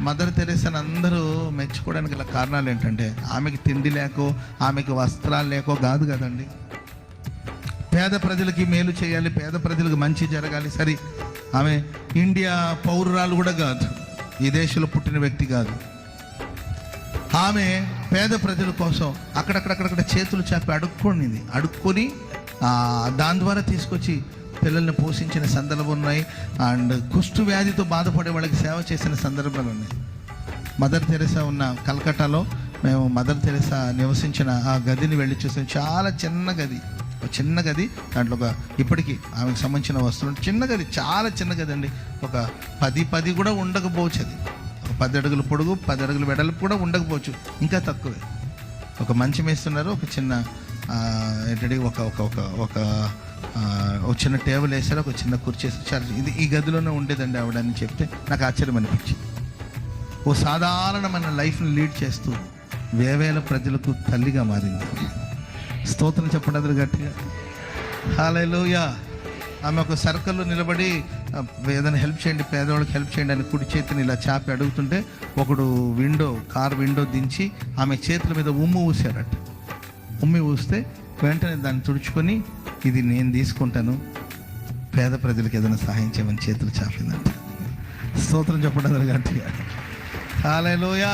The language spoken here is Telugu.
మదర్ తెరెసాని అందరూ మెచ్చుకోవడానికి గల కారణాలు ఏంటంటే ఆమెకి తిండి లేకో, ఆమెకి వస్త్రాలు లేకో కాదు కదండి. పేద ప్రజలకి మేలు చేయాలి, పేద ప్రజలకు మంచి జరగాలి. సరే, ఆమె ఇండియా పౌరురాలు కూడా కాదు, ఈ దేశంలో పుట్టిన వ్యక్తి కాదు. ఆమె పేద ప్రజల కోసం అక్కడక్కడ చేతులు చాపి అడుక్కొని దాని ద్వారా తీసుకొచ్చి పిల్లల్ని పోషించిన సందర్భాలు ఉన్నాయి. అండ్ కుష్టు వ్యాధితో బాధపడే వాళ్ళకి సేవ చేసిన సందర్భాలు ఉన్నాయి. మదర్ తెరెసా ఉన్న కలకట్టాలో మేము మదర్ తెరెసా నివసించిన ఆ గదిని వెళ్ళి చూసాం. చాలా చిన్న గది, దాంట్లో ఇప్పటికీ ఆమెకు సంబంధించిన వస్తువులు. చిన్న గది, చాలా చిన్న గది అండి. ఒక 10 కూడా ఉండకపోవచ్చు. అది ఒక 10 అడుగుల పొడుగు, 10 అడుగుల వెడల్పు కూడా ఉండకపోవచ్చు, ఇంకా తక్కువే. ఒక మంచం వేస్తున్నారు, ఒక చిన్న ఏంటంటే ఒక చిన్న టేబుల్ వేసారు, ఒక చిన్న కుర్చీ వేసారు. ఇది ఈ గదిలోనే ఉండేదండి ఆవిడ అని చెప్తే నాకు ఆశ్చర్యం అనిపించింది. ఓ సాధారణమైన లైఫ్ని లీడ్ చేస్తూ వేవేల ప్రజలకు తల్లిగా మారింది. స్తోత్రం చెప్పండి అందరూ గట్టిగా. హల్లెలూయా. ఆమె ఒక సర్కిల్లో నిలబడి ఏదైనా హెల్ప్ చేయండి, పేదవాళ్ళకి హెల్ప్ చేయండి అని కుడి చేతిని ఇలా చాపి అడుగుతుంటే ఒకడు కార్ విండో దించి ఆమె చేతుల మీద ఉమ్మి ఊస్తే వెంటనే దాన్ని తుడుచుకొని, ఇది నేను తీసుకుంటాను, పేద ప్రజలకు ఏదైనా సహాయం చేయమని చేతులు చాపిందంట. స్తోత్రం చెప్పండి అందరూ గట్టిగా. హల్లెలూయా.